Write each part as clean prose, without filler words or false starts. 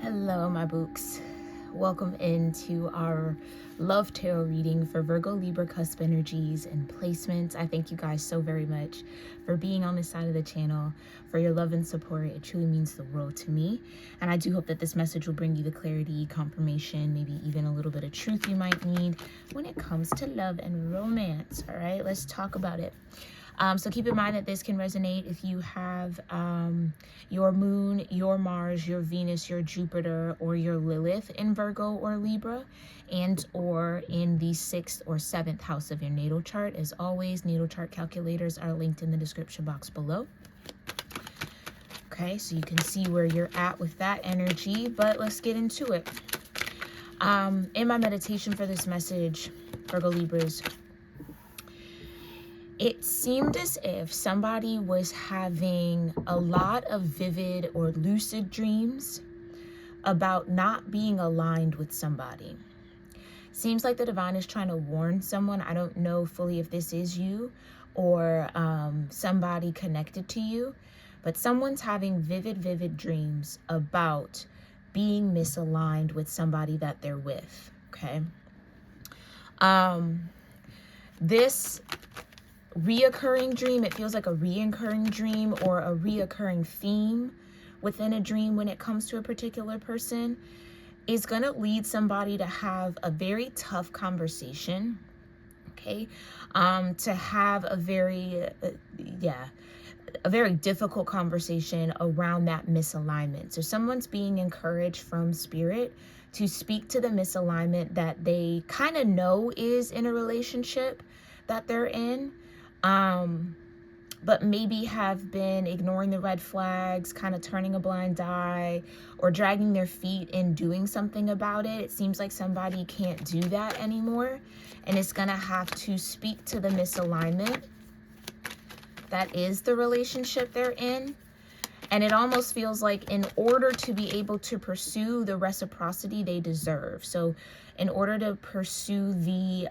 Hello, my books. Welcome into our love tarot reading for Virgo-Libra cusp energies and placements. I thank you guys so very much for being on this side of the channel, for your love and support. It truly means the world to me. And I do hope that this message will bring you the clarity, confirmation, maybe even a little bit of truth you might need when it comes to love and romance. All right, let's talk about it. So keep in mind that this can resonate if you have your moon, your Mars, your Venus, your Jupiter, or your Lilith in Virgo or Libra, and or in the 6th or 7th house of your natal chart. As always, natal chart calculators are linked in the description box below. Okay, so you can see where you're at with that energy, but let's get into it. In my meditation for this message, Virgo Libras, it seemed as if somebody was having a lot of vivid or lucid dreams about not being aligned with somebody. Seems like the divine is trying to warn someone. I don't know fully if this is you or somebody connected to you, but someone's having vivid dreams about being misaligned with somebody that they're with, okay? This reoccurring dream, it feels like a reoccurring dream or a reoccurring theme within a dream when it comes to a particular person, is going to lead somebody to have a very tough conversation, okay? To have a very difficult conversation around that misalignment. So someone's being encouraged from spirit to speak to the misalignment that they kind of know is in a relationship that they're in, but maybe have been ignoring the red flags, kind of turning a blind eye, or dragging their feet in doing something about it. It seems like somebody can't do that anymore, and it's going to have to speak to the misalignment that is the relationship they're in. And it almost feels like in order to be able to pursue the reciprocity they deserve, so in order to pursue the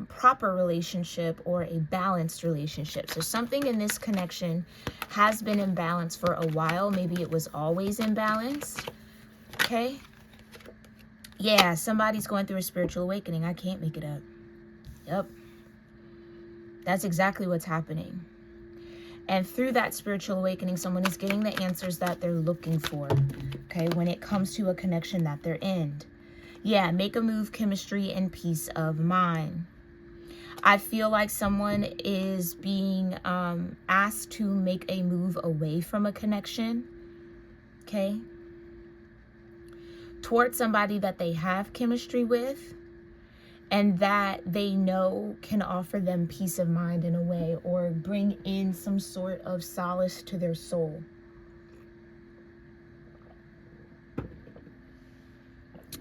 proper relationship or a balanced relationship. So something in this connection has been in balance for a while. Maybe it was always in balance, okay? Yeah, somebody's going through a spiritual awakening. I can't make it up. Yep. That's exactly what's happening. And through that spiritual awakening, someone is getting the answers that they're looking for, okay, when it comes to a connection that they're in. Yeah, make a move, chemistry, and peace of mind. I feel like someone is being asked to make a move away from a connection, okay, towards somebody that they have chemistry with, and that they know can offer them peace of mind in a way, or bring in some sort of solace to their soul.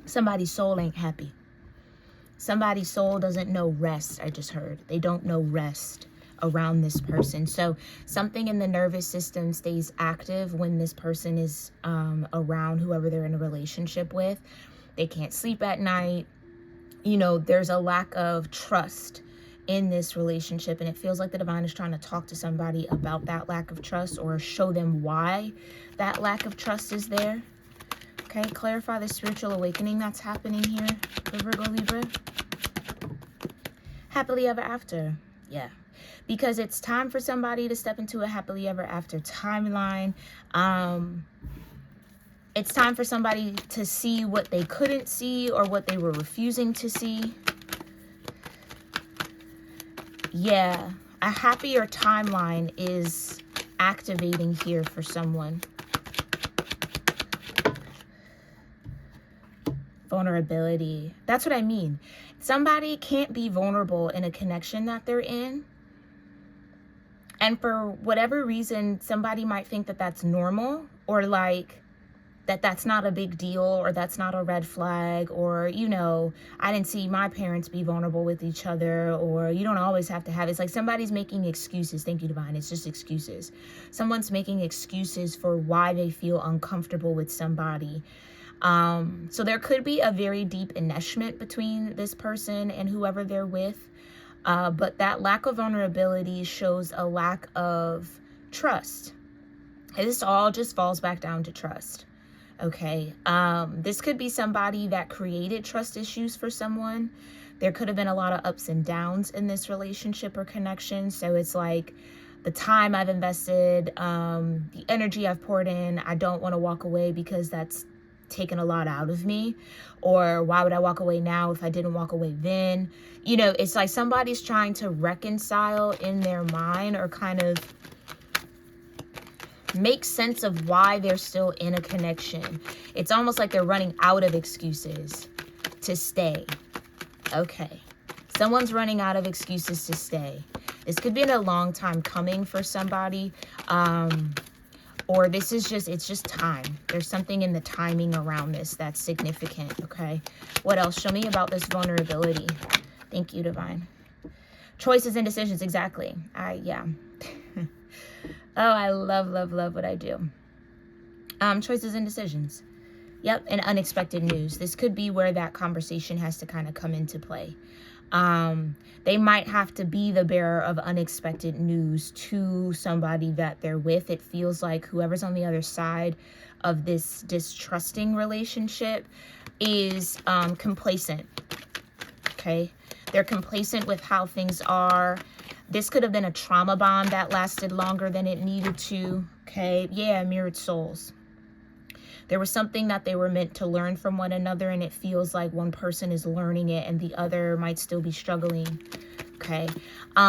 Somebody's soul ain't happy. Somebody's soul doesn't know rest, I just heard. They don't know rest around this person. So something in the nervous system stays active when this person is around whoever they're in a relationship with. They can't sleep at night. You know, there's a lack of trust in this relationship, and it feels like the divine is trying to talk to somebody about that lack of trust, or show them why that lack of trust is there. Okay, clarify the spiritual awakening that's happening here for Virgo Libra. Happily ever after. Yeah, because it's time for somebody to step into a happily ever after timeline. It's time for somebody to see what they couldn't see, or what they were refusing to see. Yeah, a happier timeline is activating here for someone. Vulnerability. That's what I mean. Somebody can't be vulnerable in a connection that they're in. And for whatever reason, somebody might think that that's normal, or like that's not a big deal, or that's not a red flag, or, you know, I didn't see my parents be vulnerable with each other, or you don't always have to have it. It's like somebody's making excuses. Thank you, divine. It's just excuses. Someone's making excuses for why they feel uncomfortable with somebody. So there could be a very deep enmeshment between this person and whoever they're with. But that lack of vulnerability shows a lack of trust. And this all just falls back down to trust. Okay. This could be somebody that created trust issues for someone. There could have been a lot of ups and downs in this relationship or connection. So it's like the time I've invested, the energy I've poured in, I don't want to walk away because that's taken a lot out of me. Or why would I walk away now if I didn't walk away then? You know, it's like somebody's trying to reconcile in their mind or kind of make sense of why they're still in a connection. It's almost like they're running out of excuses to stay. Okay. Someone's running out of excuses to stay. This could be in a long time coming for somebody. Or this is just, it's just time. There's something in the timing around this that's significant. Okay. What else? Show me about this vulnerability. Thank you, Divine. Choices and decisions. Exactly. Yeah. Oh, I love, love, love what I do. Choices and decisions. Yep, and unexpected news. This could be where that conversation has to kind of come into play. They might have to be the bearer of unexpected news to somebody that they're with. It feels like whoever's on the other side of this distrusting relationship is complacent. Okay, they're complacent with how things are. This could have been a trauma bond that lasted longer than it needed to. Okay, yeah, mirrored souls. There was something that they were meant to learn from one another, and it feels like one person is learning it and the other might still be struggling. Okay.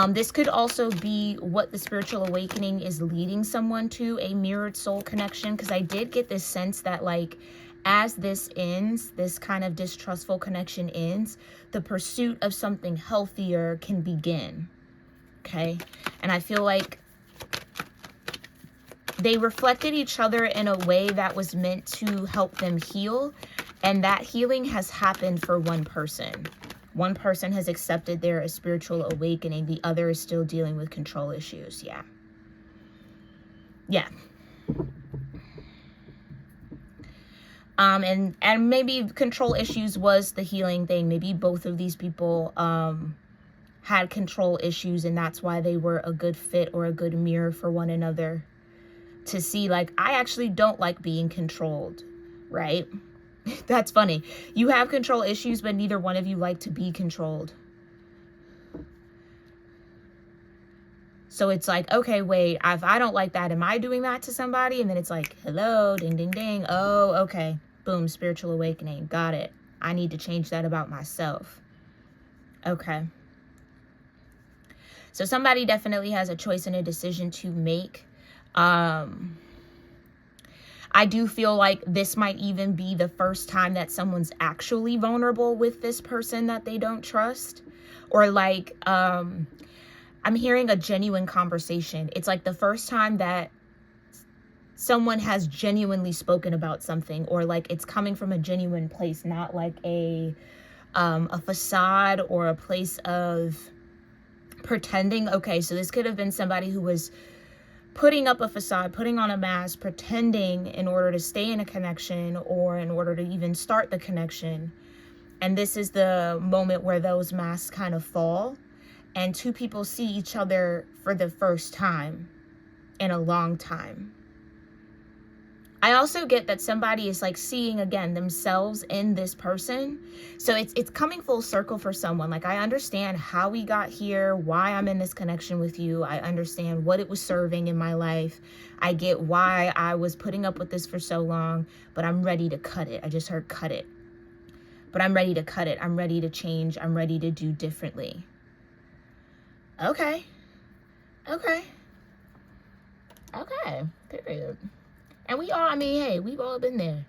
This could also be what the spiritual awakening is leading someone to, a mirrored soul connection, because I did get this sense that, like, as this ends, this kind of distrustful connection ends, the pursuit of something healthier can begin. Okay. And I feel like they reflected each other in a way that was meant to help them heal. And that healing has happened for one person. One person has accepted their spiritual awakening. The other is still dealing with control issues. Yeah. Yeah. And maybe control issues was the healing thing. Maybe both of these people had control issues, and that's why they were a good fit or a good mirror for one another. To see, like, I actually don't like being controlled, right? That's funny. You have control issues, but neither one of you like to be controlled. So it's like, okay, wait, if I don't like that, am I doing that to somebody? And then it's like, hello, ding, ding, ding. Oh, okay. Boom, spiritual awakening. Got it. I need to change that about myself. Okay. So somebody definitely has a choice and a decision to make. I do feel like this might even be the first time that someone's actually vulnerable with this person that they don't trust. Or like, I'm hearing a genuine conversation. It's like the first time that someone has genuinely spoken about something, or like it's coming from a genuine place, not like a facade or a place of pretending. Okay, so this could have been somebody who was putting up a facade, putting on a mask, pretending in order to stay in a connection or in order to even start the connection. And this is the moment where those masks kind of fall and two people see each other for the first time in a long time. I also get that somebody is like seeing again themselves in this person. So it's coming full circle for someone. Like, I understand how we got here, why I'm in this connection with you. I understand what it was serving in my life. I get why I was putting up with this for so long, but I'm ready to cut it. I just heard cut it. But I'm ready to cut it. I'm ready to change. I'm ready to do differently. Okay. Okay. Okay. Period. And we all, I mean, hey, we've all been there.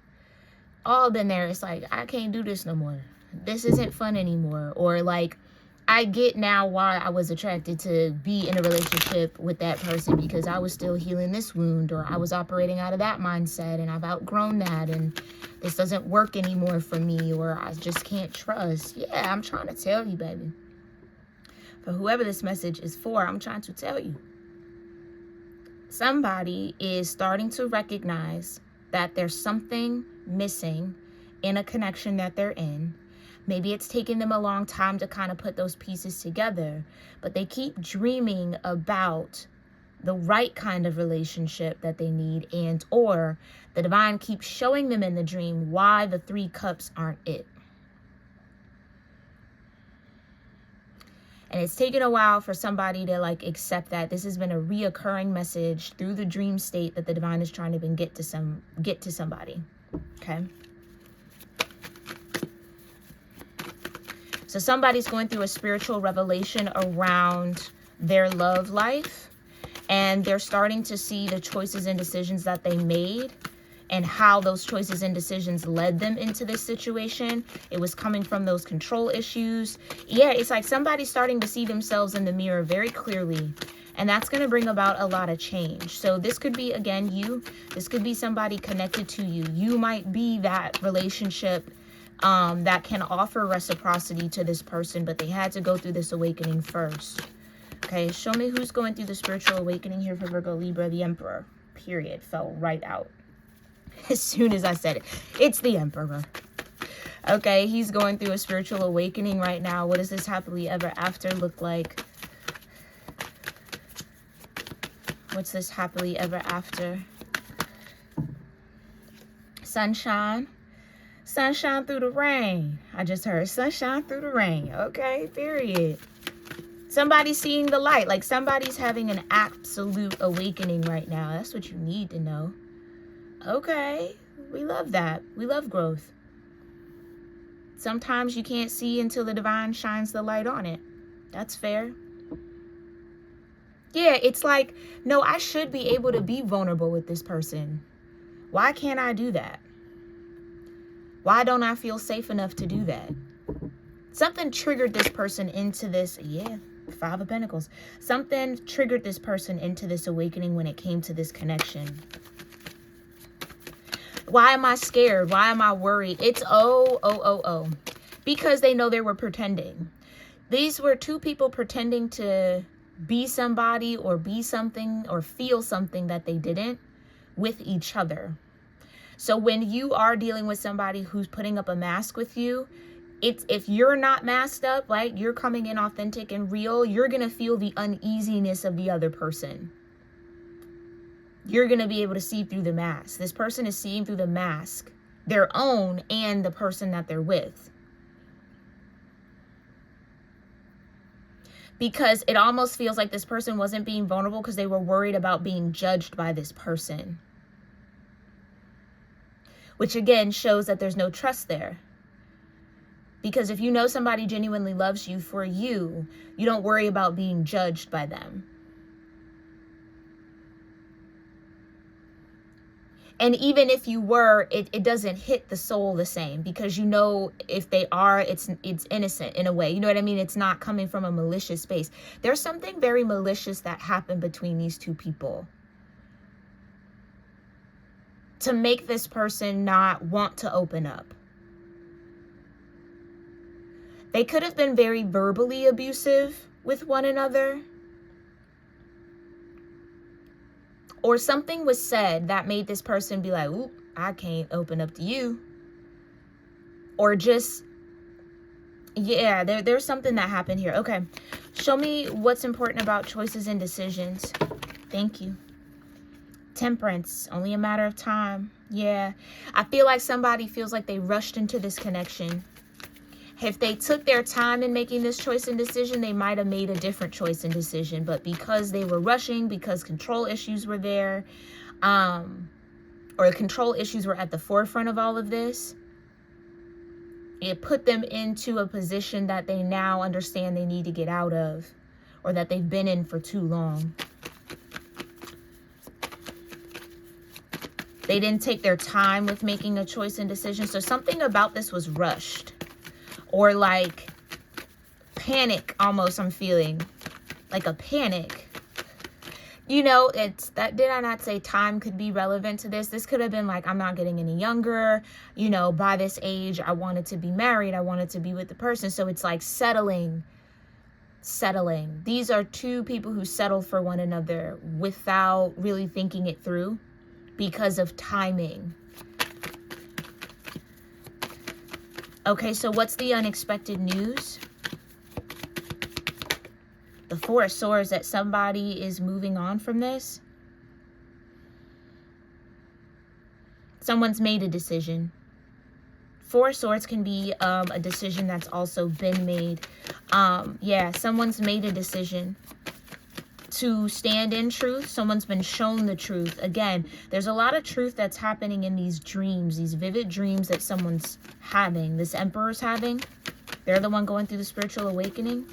All been there. It's like, I can't do this no more. This isn't fun anymore. Or like, I get now why I was attracted to be in a relationship with that person, because I was still healing this wound, or I was operating out of that mindset and I've outgrown that and this doesn't work anymore for me, or I just can't trust. Yeah, I'm trying to tell you, baby. For whoever this message is for, I'm trying to tell you. Somebody is starting to recognize that there's something missing in a connection that they're in. Maybe it's taken them a long time to kind of put those pieces together, but they keep dreaming about the right kind of relationship that they need, and or the divine keeps showing them in the dream why the 3 cups aren't it. And it's taken a while for somebody to like accept that this has been a reoccurring message through the dream state that the divine is trying to get to somebody. Okay. So somebody's going through a spiritual revelation around their love life, and they're starting to see the choices and decisions that they made and how those choices and decisions led them into this situation. It was coming from those control issues. Yeah, it's like somebody's starting to see themselves in the mirror very clearly, and that's going to bring about a lot of change. So this could be, again, you. This could be somebody connected to you. You might be that relationship that can offer reciprocity to this person, but they had to go through this awakening first. Okay, show me who's going through the spiritual awakening here for Virgo Libra. The Emperor, period, fell right out as soon as I said it. It's the Emperor. Okay, he's going through a spiritual awakening right now. What does this happily ever after look like? What's this happily ever after? Sunshine. Sunshine through the rain. I just heard sunshine through the rain. Okay, period. Somebody's seeing the light. Like somebody's having an absolute awakening right now. That's what you need to know. Okay, we love that. We love growth. Sometimes you can't see until the divine shines the light on it. That's fair. Yeah, it's like, no, I should be able to be vulnerable with this person. Why can't I do that? Why don't I feel safe enough to do that? Something triggered this person into this, yeah, 5 of Pentacles. Something triggered this person into this awakening when it came to this connection. Why am I scared? Why am I worried? It's because they know they were pretending. These were 2 people pretending to be somebody or be something or feel something that they didn't with each other. So when you are dealing with somebody who's putting up a mask with you, it's if you're not masked up, right? You're coming in authentic and real, you're going to feel the uneasiness of the other person. You're going to be able to see through the mask. This person is seeing through the mask, their own and the person that they're with. Because it almost feels like this person wasn't being vulnerable because they were worried about being judged by this person. Which again shows that there's no trust there. Because if you know somebody genuinely loves you for you, you don't worry about being judged by them. And even if you were, it doesn't hit the soul the same, because you know if they are, it's innocent in a way. You know what I mean? It's not coming from a malicious space. There's something very malicious that happened between these 2 people to make this person not want to open up. They could have been very verbally abusive with one another. Or something was said that made this person be like, ooh, I can't open up to you. Or just, yeah, there's something that happened here. Okay, show me what's important about choices and decisions. Thank you. Temperance, only a matter of time. Yeah, I feel like somebody feels like they rushed into this connection. If they took their time in making this choice and decision, they might have made a different choice and decision. But because they were rushing, because control issues were there, or control issues were at the forefront of all of this, it put them into a position that they now understand they need to get out of, or that they've been in for too long. They didn't take their time with making a choice and decision. So something about this was rushed. Or like panic almost, I'm feeling. Like a panic. You know, it's that, did I not say time could be relevant to this? This could have been like, I'm not getting any younger. You know, by this age, I wanted to be married. I wanted to be with the person. So it's like settling. These are 2 people who settled for one another without really thinking it through because of timing. Okay, so what's the unexpected news? The Four of Swords, that somebody is moving on from this. Someone's made a decision. Four of Swords can be a decision that's also been made. Yeah, someone's made a decision to stand in truth. Someone's been shown the truth. Again, there's a lot of truth that's happening in these dreams, these vivid dreams that someone's having. This Emperor's having. They're the one going through the spiritual awakening.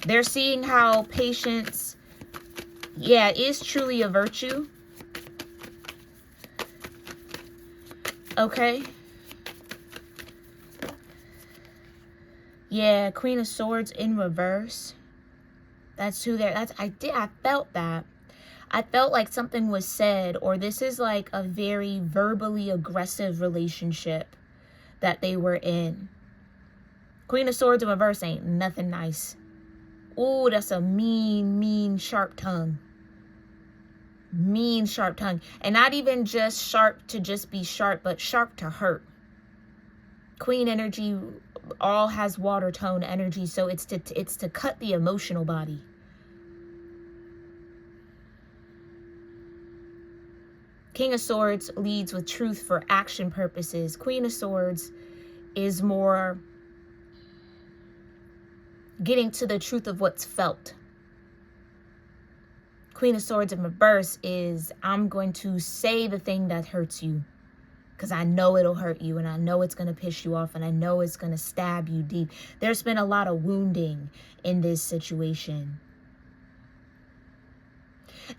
They're seeing how patience, yeah, is truly a virtue. Okay. Yeah, Queen of Swords in reverse. That's who they're, I felt that. I felt like something was said, or this is like a very verbally aggressive relationship that they were in. Queen of Swords in reverse ain't nothing nice. Ooh, that's a mean, sharp tongue. Mean, sharp tongue. And not even just sharp to just be sharp, but sharp to hurt. Queen energy all has water tone energy, so it's to cut the emotional body. King of Swords leads with truth for action purposes. Queen of Swords is more getting to the truth of what's felt. Queen of Swords in reverse is, I'm going to say the thing that hurts you, because I know it'll hurt you, and I know it's going to piss you off, and I know it's going to stab you deep. There's been a lot of wounding in this situation.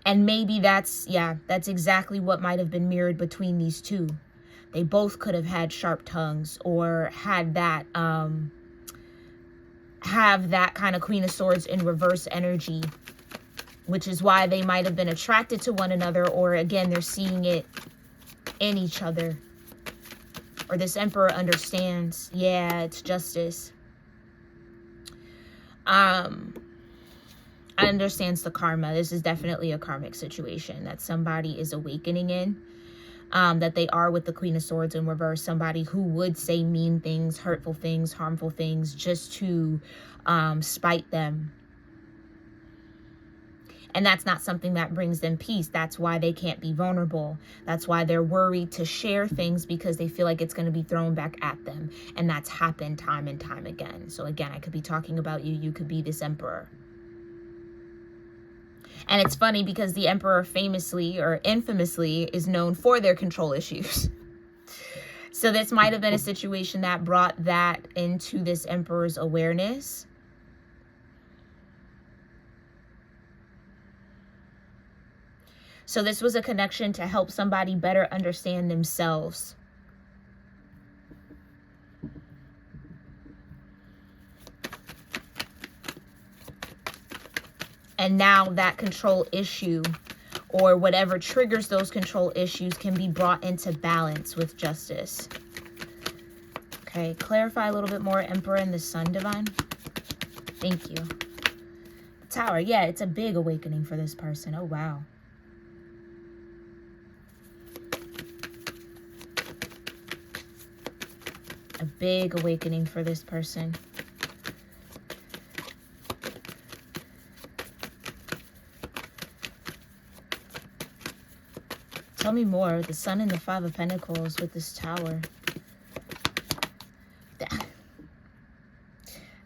And maybe that's exactly what might have been mirrored between these two. They both could have had sharp tongues, or had that, have that kind of Queen of Swords in reverse energy, which is why they might have been attracted to one another, or again, they're seeing it in each other. Or this Emperor understands, yeah, it's justice. Understands the karma. This is definitely a karmic situation that somebody is awakening in. That they are with the Queen of Swords in reverse. Somebody who would say mean things, hurtful things, harmful things, just to spite them. And that's not something that brings them peace. That's why they can't be vulnerable. That's why they're worried to share things, because they feel like it's going to be thrown back at them. And that's happened time and time again. So again, I could be talking about you. You could be this Emperor. And it's funny because the Emperor famously or infamously is known for their control issues. So this might have been a situation that brought that into this Emperor's awareness. So this was a connection to help somebody better understand themselves. And now that control issue, or whatever triggers those control issues, can be brought into balance with justice. Okay, clarify a little bit more, Emperor and the Sun, Divine. Thank you. Tower, yeah, it's a big awakening for this person. Oh, wow. A big awakening for this person. Tell me more. The Sun and the Five of Pentacles with this Tower.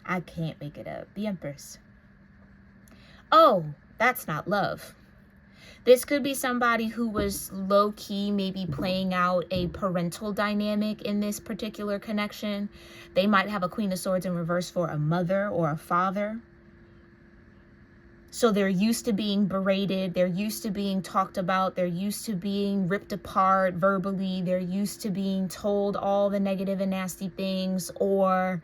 I can't make it up. The Empress. Oh, that's not love. This could be somebody who was low-key maybe playing out a parental dynamic in this particular connection. They might have a Queen of Swords in reverse for a mother or a father. So they're used to being berated. They're used to being talked about. They're used to being ripped apart verbally. They're used to being told all the negative and nasty things, or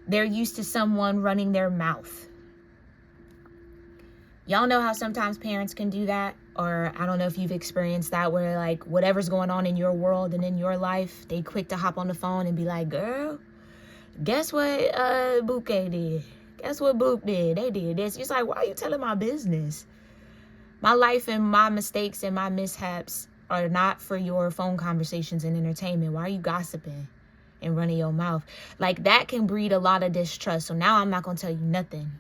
they're used to someone running their mouth. Y'all know how sometimes parents can do that? Or I don't know if you've experienced that, where like whatever's going on in your world and in your life, they quick to hop on the phone and be like, girl, guess what Bouquet did? Guess what Boop did? They did this. It's like, why are you telling my business? My life and my mistakes and my mishaps are not for your phone conversations and entertainment. Why are you gossiping and running your mouth? Like, that can breed a lot of distrust. So now I'm not going to tell you nothing.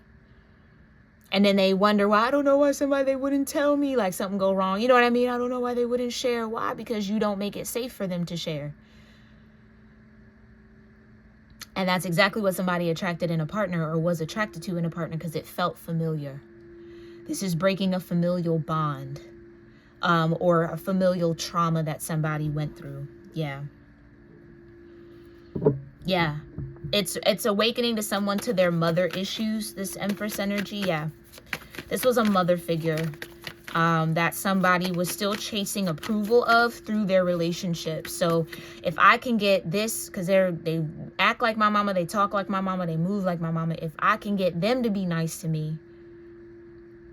And then they wonder why, I don't know why they wouldn't tell me, like something go wrong. You know what I mean? I don't know why they wouldn't share. Why? Because you don't make it safe for them to share. And that's exactly what somebody attracted in a partner, or was attracted to in a partner, because it felt familiar. This is breaking a familial bond, or a familial trauma that somebody went through. Yeah. Yeah. It's awakening to someone to their mother issues, this Empress energy. Yeah. This was a mother figure that somebody was still chasing approval of through their relationship. So if I can get this, because they act like my mama, they talk like my mama, they move like my mama. If I can get them to be nice to me,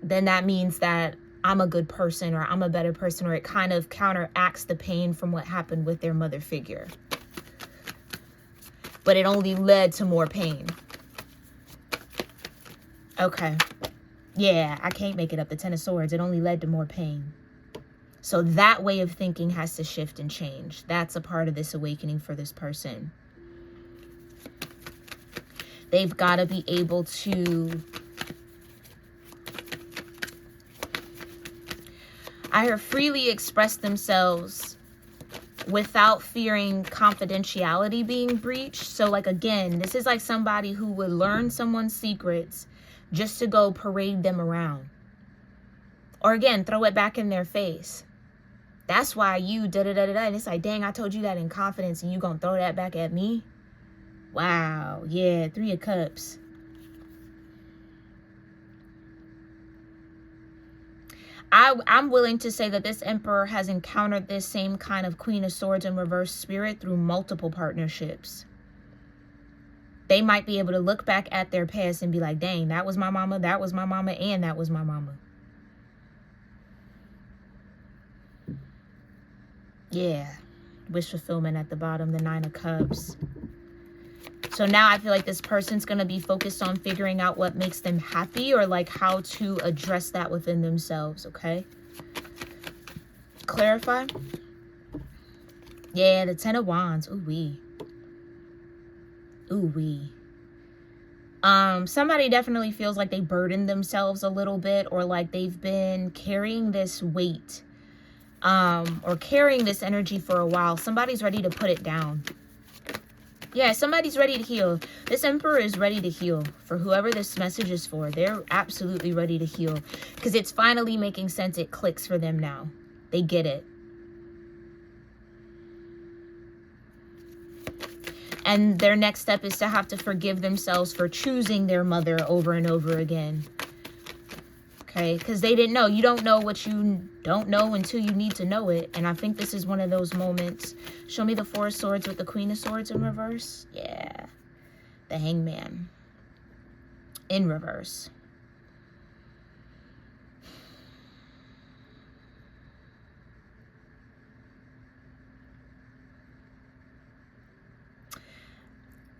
then that means that I'm a good person, or I'm a better person, or it kind of counteracts the pain from what happened with their mother figure. But it only led to more pain. Okay. Yeah, I can't make it up. The Ten of Swords. It only led to more pain. So that way of thinking has to shift and change. That's a part of this awakening for this person. They've got to be able to... I hear freely express themselves without fearing confidentiality being breached. So like, again, this is like somebody who would learn someone's secrets just to go parade them around. Or again, throw it back in their face. That's why you da-da-da-da-da. And it's like, dang, I told you that in confidence and you gonna throw that back at me? Wow. Yeah, 3 of Cups. I'm willing to say that this Emperor has encountered this same kind of Queen of Swords in reverse spirit through multiple partnerships. They might be able to look back at their past and be like, dang, that was my mama, and that was my mama. Yeah. Wish fulfillment at the bottom, the 9 of Cups. So now I feel like this person's going to be focused on figuring out what makes them happy, or like how to address that within themselves, okay? Clarify. Yeah, the 10 of Wands. Ooh-wee. Ooh-wee. Somebody definitely feels like they burdened themselves a little bit, or like they've been carrying this weight, or carrying this energy for a while. Somebody's ready to put it down. Yeah, somebody's ready to heal. This Emperor is ready to heal. For whoever this message is for, they're absolutely ready to heal. Because it's finally making sense. It clicks for them now. They get it. And their next step is to have to forgive themselves for choosing their mother over and over again. Okay, because they didn't know. You don't know what you don't know until you need to know it. And I think this is one of those moments. Show me the 4 of Swords with the Queen of Swords in reverse. Yeah. The Hangman. In reverse.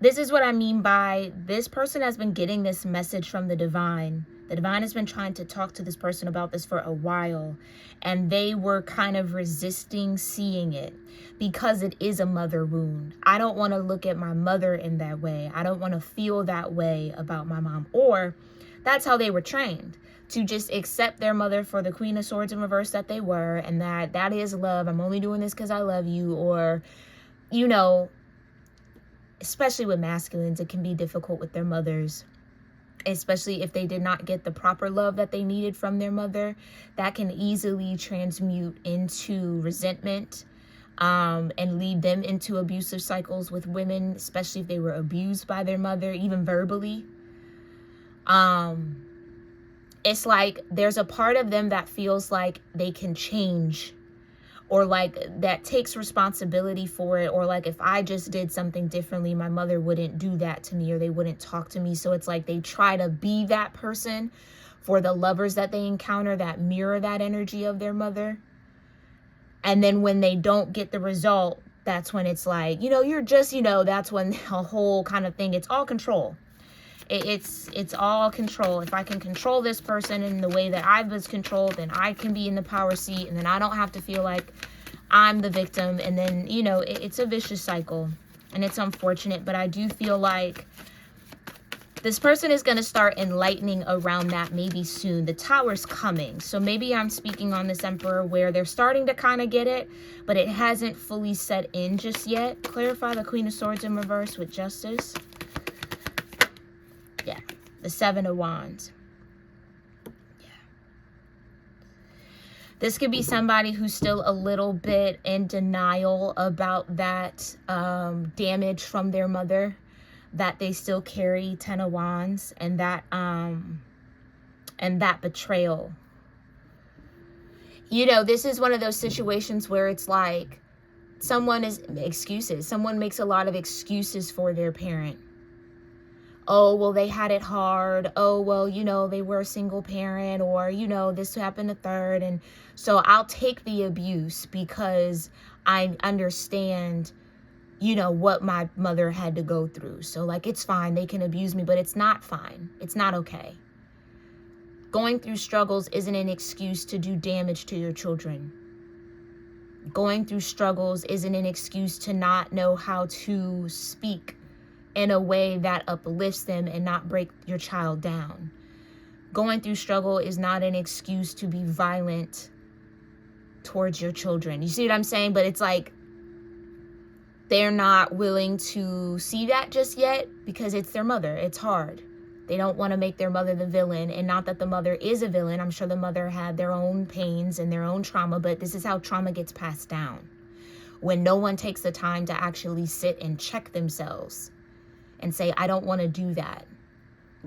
This is what I mean by this person has been getting this message from the divine. The divine has been trying to talk to this person about this for a while, and they were kind of resisting seeing it because it is a mother wound. I don't want to look at my mother in that way. I don't want to feel that way about my mom. Or that's how they were trained, to just accept their mother for the Queen of Swords in reverse that they were, and that is love. I'm only doing this because I love you. Or, you know, especially with masculines, it can be difficult with their mothers, especially if they did not get the proper love that they needed from their mother. That can easily transmute into resentment, and lead them into abusive cycles with women, especially if they were abused by their mother, even verbally. It's like there's a part of them that feels like they can change, or like that takes responsibility for it, or like if I just did something differently, my mother wouldn't do that to me, or they wouldn't talk to me. So it's like they try to be that person for the lovers that they encounter that mirror that energy of their mother. And then when they don't get the result, that's when it's like, you know, you're just, you know, that's when a whole kind of thing, it's all control. It's all control. If I can control this person in the way that I was controlled, then I can be in the power seat, and then I don't have to feel like I'm the victim. And then, you know, it's a vicious cycle, and it's unfortunate. But I do feel like This person is going to start enlightening around that maybe soon. The Tower's coming. So maybe I'm speaking on this Emperor where they're starting to kind of get it, but it hasn't fully set in just yet. Clarify the Queen of Swords in reverse with Justice. Yeah, the Seven of Wands. Yeah. This could be somebody who's still a little bit in denial about that damage from their mother, that they still carry. Ten of Wands, and that betrayal. You know, this is one of those situations where it's like someone makes a lot of excuses for their parent. Oh, well, they had it hard. Oh, well, you know, they were a single parent, or, you know, this happened a third. And so I'll take the abuse because I understand, you know, what my mother had to go through. So, like, it's fine. They can abuse me, but it's not fine. It's not okay. Going through struggles isn't an excuse to do damage to your children. Going through struggles isn't an excuse to not know how to speak in a way that uplifts them and not break your child down. Going through struggle is not an excuse to be violent towards your children. You see what I'm saying? But it's like, they're not willing to see that just yet because it's their mother. It's hard. They don't want to make their mother the villain. And not that the mother is a villain. I'm sure the mother had their own pains and their own trauma, but this is how trauma gets passed down. When no one takes the time to actually sit and check themselves and say, I don't want to do that.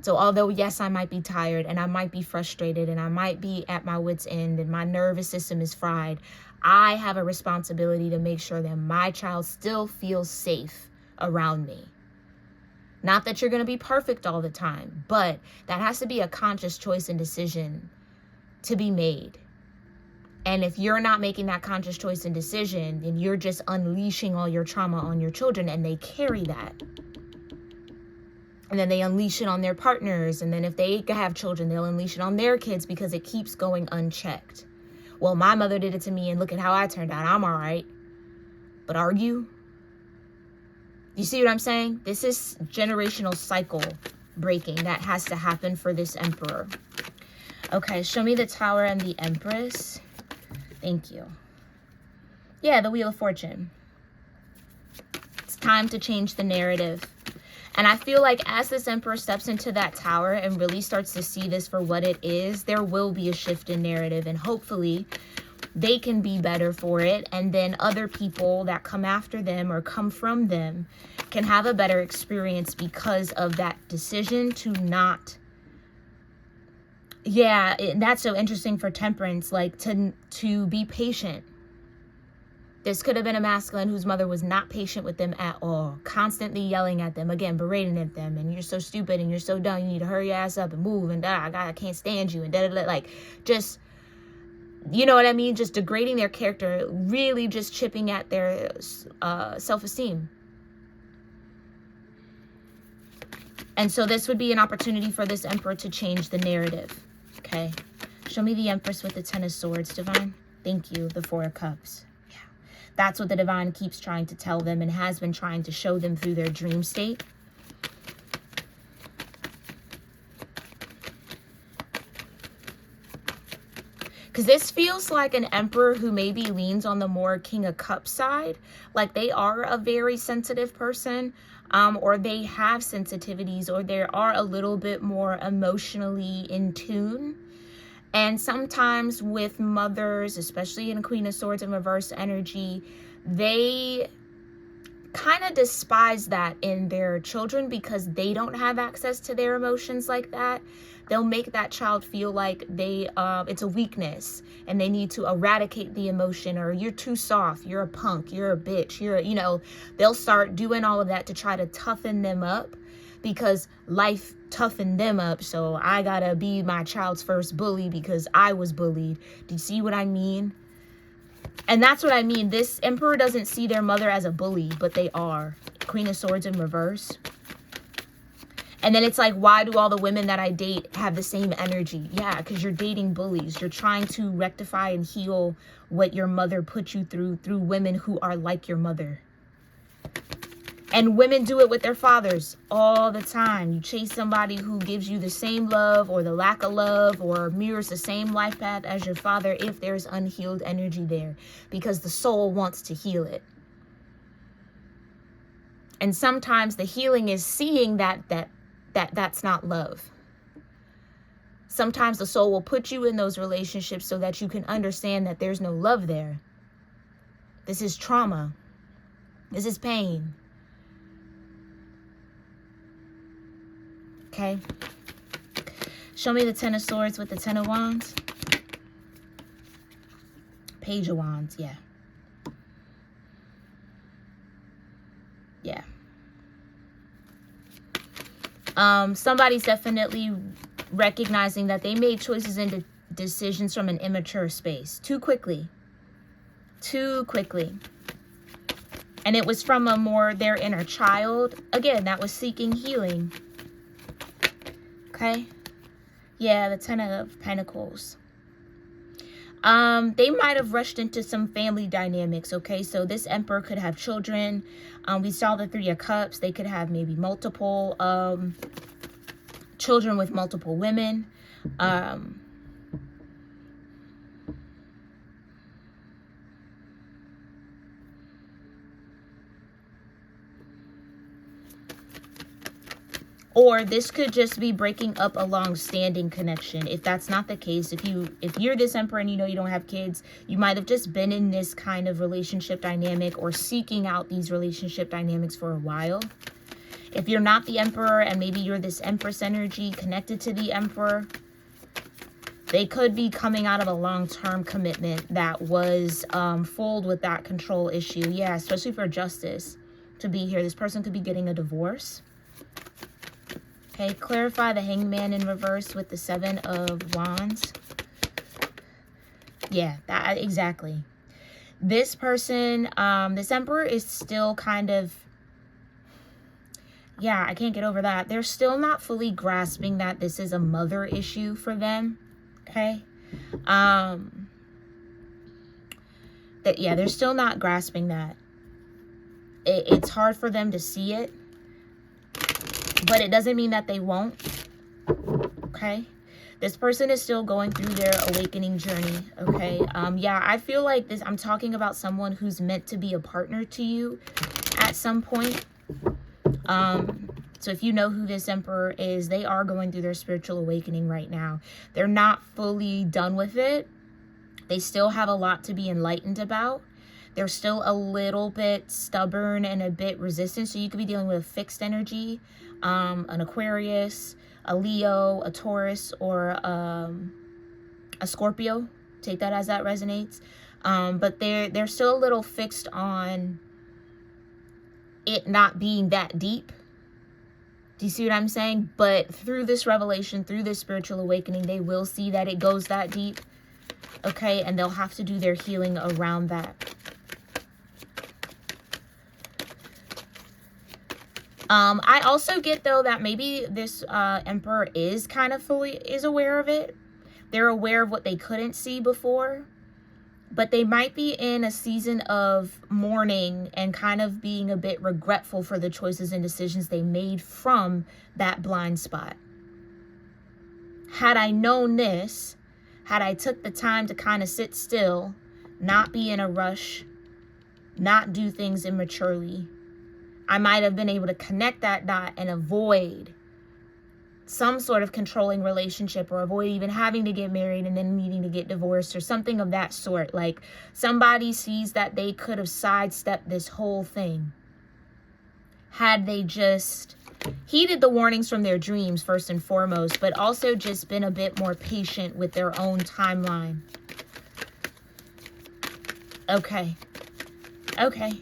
So although, yes, I might be tired and I might be frustrated and I might be at my wit's end and my nervous system is fried, I have a responsibility to make sure that my child still feels safe around me. Not that you're going to be perfect all the time, but that has to be a conscious choice and decision to be made. And if you're not making that conscious choice and decision, then you're just unleashing all your trauma on your children, and they carry that. And then they unleash it on their partners. And then if they have children, they'll unleash it on their kids because it keeps going unchecked. Well, my mother did it to me and look at how I turned out. I'm all right. But are you? You see what I'm saying? This is generational cycle breaking that has to happen for this Emperor. Okay, show me the Tower and the Empress. Thank you. Yeah, the Wheel of Fortune. It's time to change the narrative. And I feel like as this Emperor steps into that Tower and really starts to see this for what it is, there will be a shift in narrative, and hopefully they can be better for it. And then other people that come after them or come from them can have a better experience because of that decision to not. Yeah, that's so interesting for Temperance, like to be patient. This could have been a masculine whose mother was not patient with them at all, constantly yelling at them, again, berating at them, and you're so stupid and you're so dumb, you need to hurry your ass up and move, and I can't stand you, and like, just, you know what I mean? Just degrading their character, really just chipping at their self-esteem. And so this would be an opportunity for this Emperor to change the narrative, okay? Show me the Empress with the Ten of Swords, Divine. Thank you, the Four of Cups. That's what the Divine keeps trying to tell them and has been trying to show them through their dream state. Because this feels like an Emperor who maybe leans on the more King of Cups side. Like they are a very sensitive person, or they have sensitivities, or they are a little bit more emotionally in tune. And sometimes with mothers, especially in Queen of Swords and reverse energy, they kind of despise that in their children because they don't have access to their emotions like that. They'll make that child feel like it's a weakness and they need to eradicate the emotion, or you're too soft, you're a punk, you're a bitch, they'll start doing all of that to try to toughen them up because life toughened them up. So I gotta be my child's first bully because I was bullied. Do you see what I mean? And that's what I mean. This Emperor doesn't see their mother as a bully, but they are. Queen of Swords in reverse. And then it's like, why do all the women that I date have the same energy? Yeah, because you're dating bullies. You're trying to rectify and heal what your mother put you through women who are like your mother. And women do it with their fathers all the time. You chase somebody who gives you the same love or the lack of love or mirrors the same life path as your father if there's unhealed energy there, because the soul wants to heal it. And sometimes the healing is seeing that's not love. Sometimes the soul will put you in those relationships so that you can understand that there's no love there. This is trauma. This is pain. Okay. Show me the Ten of Swords with the Ten of Wands. Page of Wands, yeah. Yeah. Somebody's definitely recognizing that they made choices and decisions from an immature space. Too quickly. Too quickly. And it was from their inner child. Again, that was seeking healing. Okay. Yeah, the Ten of Pentacles. They might have rushed into some family dynamics. Okay, so this Emperor could have children. We saw the Three of Cups. They could have maybe multiple children with multiple women. Or this could just be breaking up a long-standing connection. If that's not the case, if you're this Emperor and you know you don't have kids, you might have just been in this kind of relationship dynamic or seeking out these relationship dynamics for a while. If you're not the Emperor and maybe you're this Empress energy connected to the Emperor, they could be coming out of a long-term commitment that was fooled with that control issue. Yeah, especially for justice to be here. This person could be getting a divorce. Okay, clarify the Hangman in reverse with the Seven of Wands. Yeah, that exactly. This person, this Emperor is still kind of, yeah, I can't get over that. They're still not fully grasping that this is a mother issue for them. Okay. Yeah, they're still not grasping that. It's hard for them to see it. But it doesn't mean that they won't. Okay. This person is still going through their awakening journey. Okay. Yeah, I feel like this, I'm talking about someone who's meant to be a partner to you at some point. So if you know who this Emperor is, they are going through their spiritual awakening right now. They're not fully done with it. They still have a lot to be enlightened about. They're still a little bit stubborn and a bit resistant. So you could be dealing with a fixed energy, an Aquarius, a Leo, a Taurus, or a Scorpio. Take that as that resonates. But they're still a little fixed on it not being that deep. Do you see what I'm saying? But through this revelation, through this spiritual awakening, they will see that it goes that deep. Okay, and they'll have to do their healing around that. I also get, though, that maybe this Emperor is kind of is aware of it. They're aware of what they couldn't see before. But they might be in a season of mourning and kind of being a bit regretful for the choices and decisions they made from that blind spot. Had I known this, had I took the time to kind of sit still, not be in a rush, not do things immaturely, I might have been able to connect that dot and avoid some sort of controlling relationship, or avoid even having to get married and then needing to get divorced or something of that sort. Like somebody sees that they could have sidestepped this whole thing had they just heeded the warnings from their dreams first and foremost, but also just been a bit more patient with their own timeline. Okay. Okay.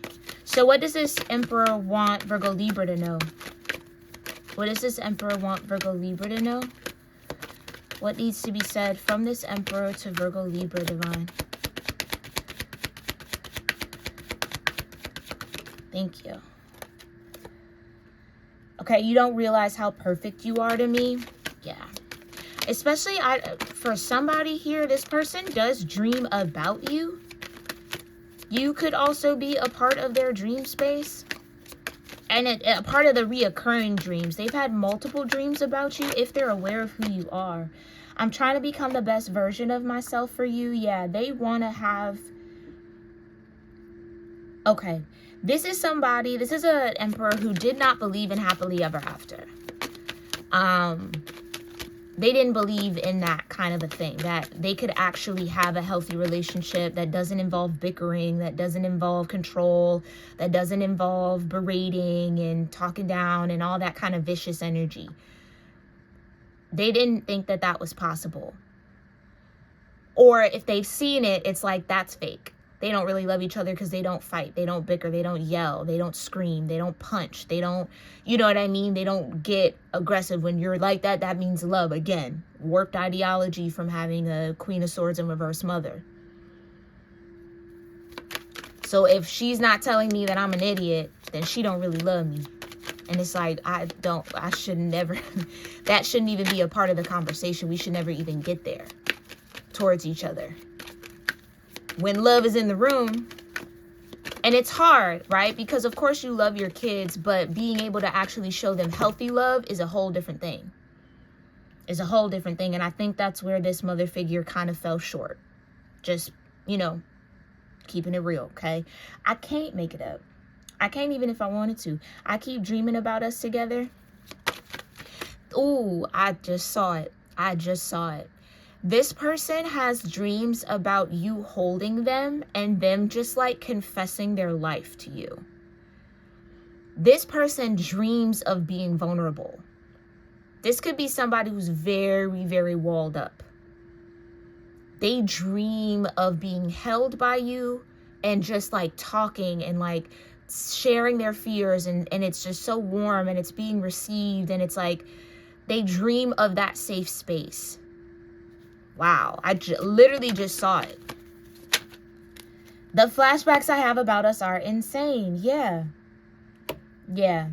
So what does this Emperor want Virgo-Libra to know? What does this Emperor want Virgo-Libra to know? What needs to be said from this Emperor to Virgo-Libra divine? Thank you. Okay, you don't realize how perfect you are to me? Yeah. Especially for somebody here, this person does dream about you. You could also be a part of their dream space. And a part of the reoccurring dreams, they've had multiple dreams about you if they're aware of who you are. I'm trying to become the best version of myself for you. Yeah, they want to have... Okay, this is somebody, this is an emperor who did not believe in happily ever after. They didn't believe in that kind of a thing, that they could actually have a healthy relationship that doesn't involve bickering, that doesn't involve control, that doesn't involve berating and talking down and all that kind of vicious energy. They didn't think that that was possible. Or if they've seen it, it's like, that's fake. They don't really love each other because they don't fight, they don't bicker, they don't yell, they don't scream, they don't punch, they don't, you know what I mean? They don't get aggressive. When you're like that, that means love. Again, warped ideology from having a Queen of Swords and reverse mother. So if she's not telling me that I'm an idiot, then she don't really love me. And it's like, I should never, that shouldn't even be a part of the conversation. We should never even get there towards each other. When love is in the room, and it's hard, right? Because of course you love your kids, but being able to actually show them healthy love is a whole different thing. It's a whole different thing. And I think that's where this mother figure kind of fell short. Just, you know, keeping it real, okay? I can't make it up. I can't even if I wanted to. I keep dreaming about us together. Ooh, I just saw it. I just saw it. This person has dreams about you holding them and them just like confessing their life to you. This person dreams of being vulnerable. This could be somebody who's very, very walled up. They dream of being held by you and just like talking and like sharing their fears, and it's just so warm and it's being received, and it's like they dream of that safe space. Wow, I literally just saw it. The flashbacks I have about us are insane. Yeah. Yeah.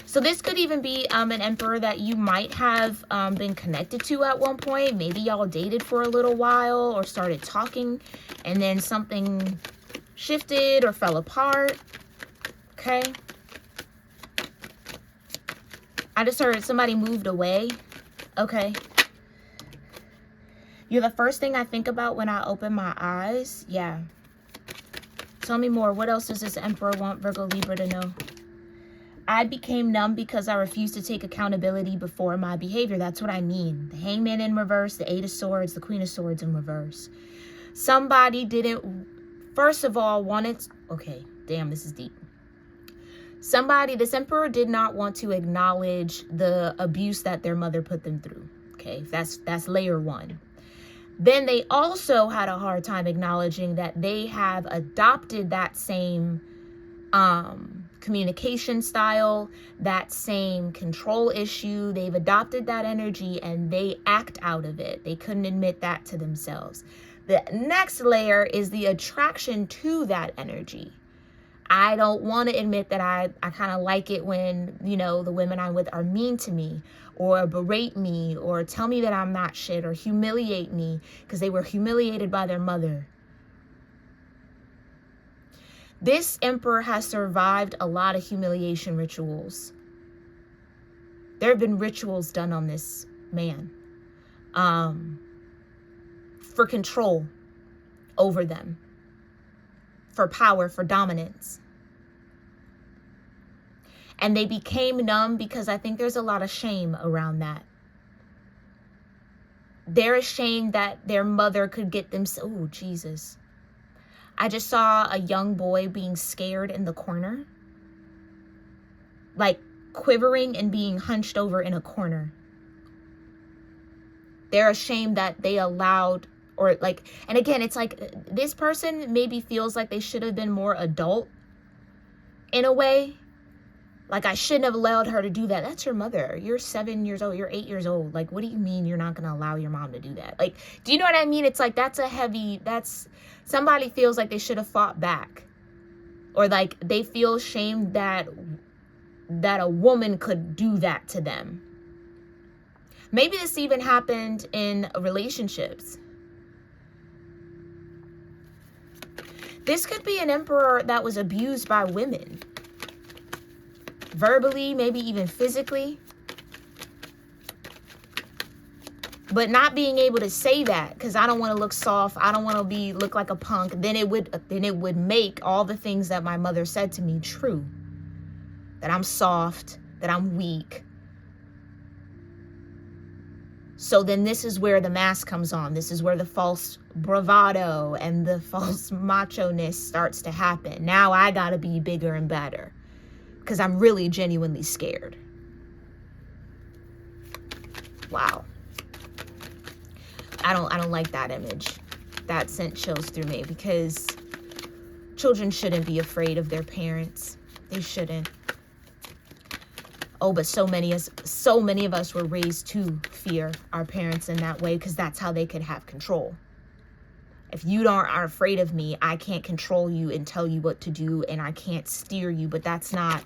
So this could even be an emperor that you might have been connected to at one point. Maybe y'all dated for a little while or started talking, and then something shifted or fell apart. Okay. I just heard somebody moved away. Okay. You're the first thing I think about when I open my eyes. Yeah. Tell me more. What else does this emperor want Virgo-Libra to know? I became numb because I refused to take accountability before my behavior. That's what I mean. The Hangman in reverse, the Eight of Swords, the Queen of Swords in reverse. Somebody didn't, first of all, wanted... Okay, damn, this is deep. This emperor did not want to acknowledge the abuse that their mother put them through. Okay, that's layer one. Then they also had a hard time acknowledging that they have adopted that same communication style, that same control issue. They've adopted that energy and they act out of it. They couldn't admit that to themselves. The next layer is the attraction to that energy. I don't want to admit that I kind of like it when, you know, the women I'm with are mean to me or berate me or tell me that I'm not shit or humiliate me because they were humiliated by their mother. This emperor has survived a lot of humiliation rituals. There have been rituals done on this man for control over them, for power, for dominance. And they became numb because I think there's a lot of shame around that. They're ashamed that their mother could get them. Oh, Jesus. I just saw a young boy being scared in the corner. Like quivering and being hunched over in a corner. They're ashamed that they allowed, or like, and again, it's like this person maybe feels like they should have been more adult in a way. Like, I shouldn't have allowed her to do that. That's your mother. You're 7 years old. You're 8 years old. Like, what do you mean you're not going to allow your mom to do that? Like, do you know what I mean? It's like, somebody feels like they should have fought back. Or like they feel shamed that a woman could do that to them. Maybe this even happened in relationships. This could be an emperor that was abused by women. verbally, maybe even physically. But not being able to say that, because I don't want to look soft. I don't want to look like a punk. Then it would make all the things that my mother said to me true. That I'm soft, that I'm weak. So then this is where the mask comes on. This is where the false bravado and the false macho-ness starts to happen. Now I gotta be bigger and better because I'm really genuinely scared. Wow. I don't like that image. That sent chills through me because children shouldn't be afraid of their parents. They shouldn't. Oh, but so many of us were raised to fear our parents in that way because that's how they could have control. If you are afraid of me, I can't control you and tell you what to do, and I can't steer you. But that's not,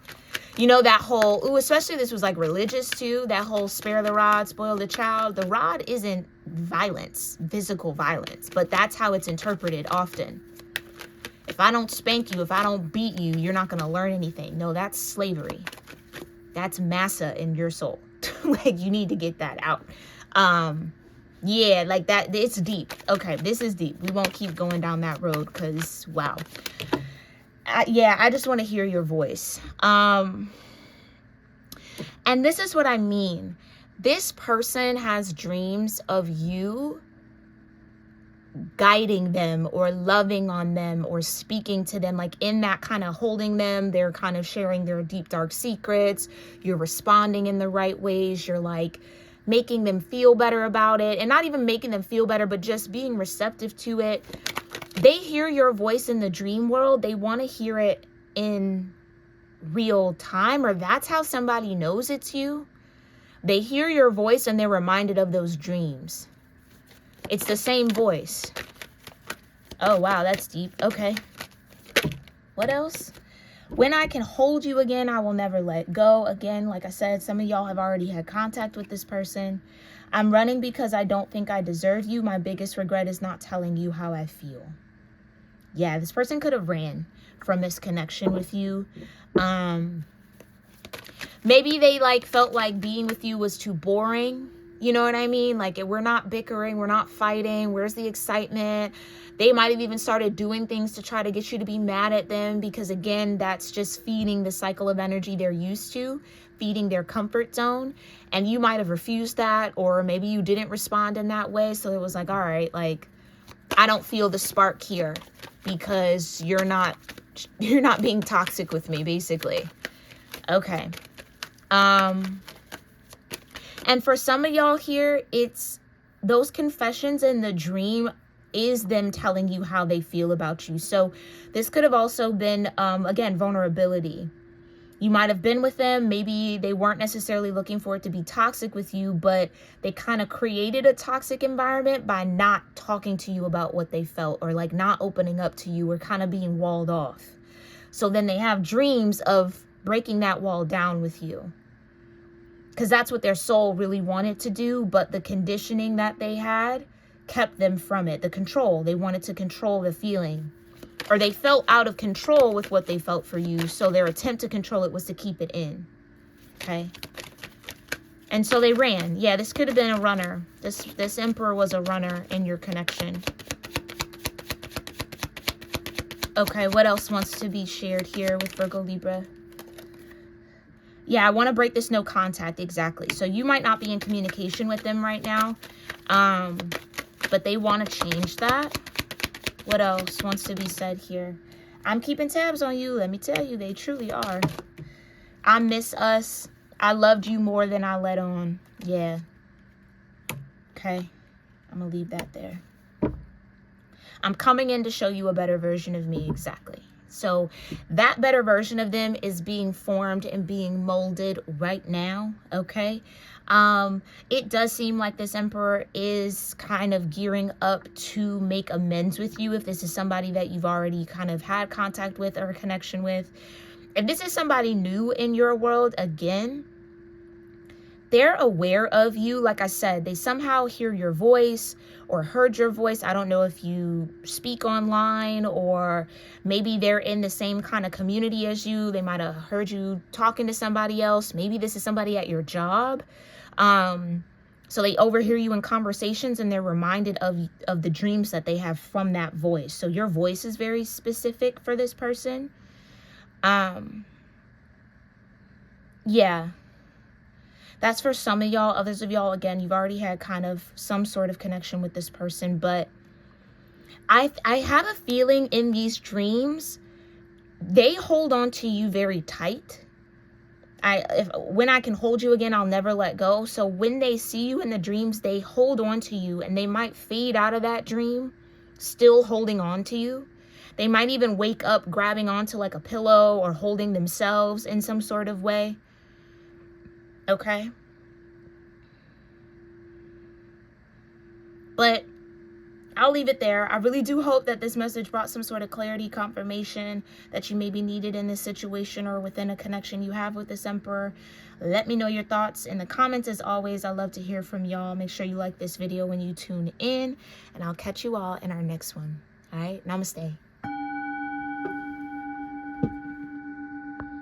that whole, especially this was like religious too, that whole spare the rod, spoil the child. The rod isn't violence, physical violence, but that's how it's interpreted often. If I don't spank you, if I don't beat you, you're not going to learn anything. No, that's slavery. That's massa in your soul. Like, you need to get that out. Yeah, like that. It's deep. Okay, this is deep. We won't keep going down that road because, wow. I just want to hear your voice. And this is what I mean. This person has dreams of you guiding them or loving on them or speaking to them, like in that kind of holding them. They're kind of sharing their deep, dark secrets. You're responding in the right ways. You're like making them feel better about it, and not even making them feel better, but just being receptive to it. They hear your voice in the dream world. They want to hear it in real time, or that's how somebody knows it's you. They hear your voice and they're reminded of those dreams. It's the same voice. Oh, wow, that's deep. Okay. What else? When I can hold you again, I will never let go. Again, like I said, some of y'all have already had contact with this person. I'm running because I don't think I deserve you. My biggest regret is not telling you how I feel. Yeah, this person could have ran from this connection with you. Maybe they felt like being with you was too boring. You know what I mean? Like, we're not bickering, we're not fighting. Where's the excitement? They might have even started doing things to try to get you to be mad at them because, again, that's just feeding the cycle of energy they're used to, feeding their comfort zone. And you might have refused that, or maybe you didn't respond in that way. So it was like, all right, like, I don't feel the spark here because you're not being toxic with me, basically. Okay. And for some of y'all here, it's those confessions in the dream is them telling you how they feel about you. So this could have also been, again, vulnerability. You might have been with them. Maybe they weren't necessarily looking for it to be toxic with you, but they kind of created a toxic environment by not talking to you about what they felt, or like not opening up to you, or kind of being walled off. So then they have dreams of breaking that wall down with you, because that's what their soul really wanted to do, but the conditioning that they had kept them from it. The control. They wanted to control the feeling, or they felt out of control with what they felt for you, so their attempt to control it was to keep it in. Okay? And so they ran. Yeah, this could have been a runner. This emperor was a runner in your connection. Okay, what else wants to be shared here with Virgo-Libra? Yeah, I want to break this no contact, exactly. So you might not be in communication with them right now, but they want to change that. What else wants to be said here? I'm keeping tabs on you. Let me tell you, they truly are. I miss us. I loved you more than I let on. Yeah. Okay. I'm going to leave that there. I'm coming in to show you a better version of me. Exactly. So that better version of them is being formed and being molded right now, okay? It does seem like this emperor is kind of gearing up to make amends with you if this is somebody that you've already kind of had contact with or a connection with. If this is somebody new in your world, again, they're aware of you. Like I said, they somehow hear your voice or heard your voice. I don't know if you speak online, or maybe they're in the same kind of community as you. They might have heard you talking to somebody else. Maybe this is somebody at your job. So they overhear you in conversations, and they're reminded of the dreams that they have from that voice. So your voice is very specific for this person. Yeah. That's for some of y'all. Others of y'all, again, you've already had kind of some sort of connection with this person. But I have a feeling in these dreams, they hold on to you very tight. When I can hold you again, I'll never let go. So when they see you in the dreams, they hold on to you, and they might fade out of that dream still holding on to you. They might even wake up grabbing onto like a pillow or holding themselves in some sort of way. Okay. But I'll leave it there. I really do hope that this message brought some sort of clarity, confirmation that you maybe needed in this situation or within a connection you have with this Emperor. Let me know your thoughts in the comments. As always, I love to hear from y'all. Make sure you like this video when you tune in, and I'll catch you all in our next one. All right. Namaste.